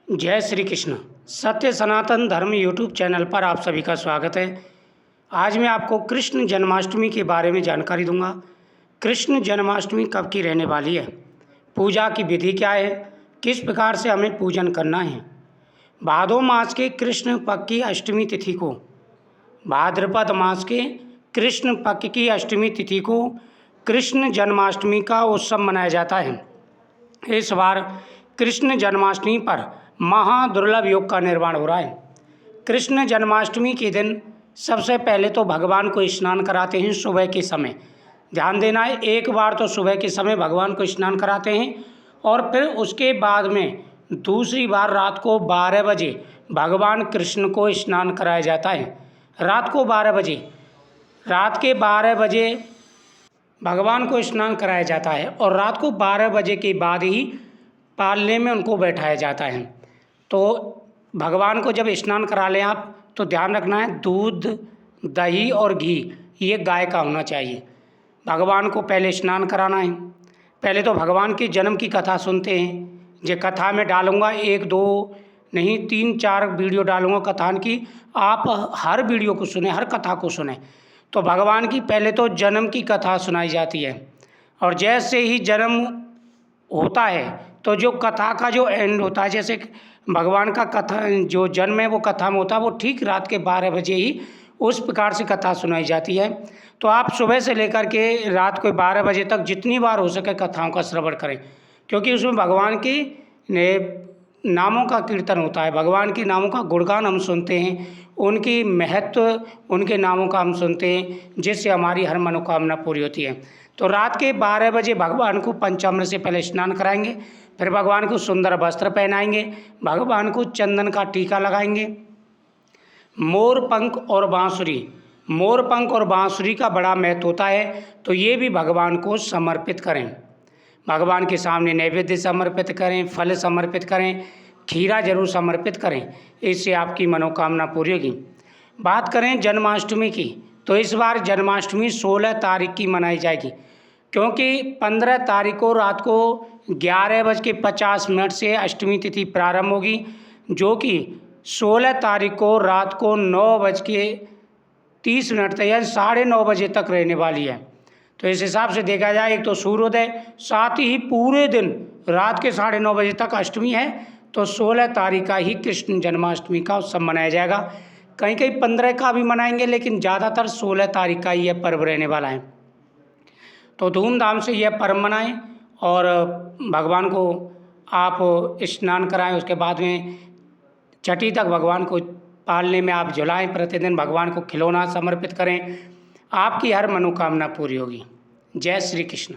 जय श्री कृष्ण। सत्य सनातन धर्म यूट्यूब चैनल पर आप सभी का स्वागत है। आज मैं आपको कृष्ण जन्माष्टमी के बारे में जानकारी दूंगा। कृष्ण जन्माष्टमी कब की रहने वाली है, पूजा की विधि क्या है, किस प्रकार से हमें पूजन करना है। भादो मास के कृष्ण पक्ष की अष्टमी तिथि को भाद्रपद मास के कृष्ण पक्ष की अष्टमी तिथि को कृष्ण जन्माष्टमी का उत्सव मनाया जाता है। इस बार कृष्ण जन्माष्टमी पर महादुर्लभ योग का निर्माण हो रहा है। कृष्ण जन्माष्टमी के दिन सबसे पहले तो भगवान को स्नान कराते हैं सुबह के समय। ध्यान देना है, एक बार तो सुबह के समय भगवान को स्नान कराते हैं और फिर उसके बाद में दूसरी बार रात को 12 बजे भगवान कृष्ण को स्नान कराया जाता है। रात को 12 बजे, रात के 12 बजे भगवान को स्नान कराया जाता है और रात को 12 बजे के बाद ही पालने में उनको बैठाया जाता है। तो भगवान को जब स्नान करा लें आप तो ध्यान रखना है, दूध, दही और घी ये गाय का होना चाहिए। भगवान को पहले स्नान कराना है। पहले तो भगवान के जन्म की कथा सुनते हैं। ये कथा में डालूंगा, 1 2 नहीं 3 4 वीडियो डालूंगा कथा की। आप हर वीडियो को सुने, हर कथा को सुने। तो भगवान की पहले तो जन्म की कथा सुनाई जाती है और जैसे ही जन्म होता है तो जो कथा का जो एंड होता है, जैसे भगवान का कथा जो जन्म है वो कथा में होता है, वो ठीक रात के 12 बजे ही उस प्रकार से कथा सुनाई जाती है। तो आप सुबह से लेकर के रात को 12 बजे तक जितनी बार हो सके कथाओं का श्रवण करें, क्योंकि उसमें भगवान की नामों का कीर्तन होता है। भगवान के नामों का गुणगान हम सुनते हैं, उनकी महत्व, उनके नामों का हम सुनते हैं, जिससे हमारी हर मनोकामना पूरी होती है। तो रात के 12 बजे भगवान को पंचामृत से पहले स्नान कराएंगे, फिर भगवान को सुंदर वस्त्र पहनाएंगे, भगवान को चंदन का टीका लगाएंगे। मोर पंख और बांसुरी, मोर पंख और बांसुरी का बड़ा महत्व होता है, तो ये भी भगवान को समर्पित करें। भगवान के सामने नैवेद्य समर्पित करें, फल समर्पित करें, खीरा जरूर समर्पित करें, इससे आपकी मनोकामना पूरी होगी। बात करें जन्माष्टमी की, तो इस बार जन्माष्टमी 16 तारीख की मनाई जाएगी, क्योंकि 15 तारीख को रात को 11:50 से अष्टमी तिथि प्रारंभ होगी, जो कि 16 तारीख को रात को 9:30 तक या 9:30 बजे तक रहने वाली है। तो इस हिसाब से देखा जाए, एक तो सूर्योदय, साथ ही पूरे दिन रात के 9:30 बजे तक अष्टमी है। तो 16 तारीख का ही कृष्ण जन्माष्टमी का उत्सव मनाया जाएगा। कहीं कहीं 15 का भी मनाएंगे, लेकिन ज़्यादातर 16 तारीख का यह पर्व रहने वाला है। तो धूमधाम से यह पर्व मनाएं और भगवान को आप स्नान कराएं। उसके बाद में छठी तक भगवान को पालने में आप झुलाएं, प्रतिदिन भगवान को खिलौना समर्पित करें, आपकी हर मनोकामना पूरी होगी। जय श्री कृष्ण।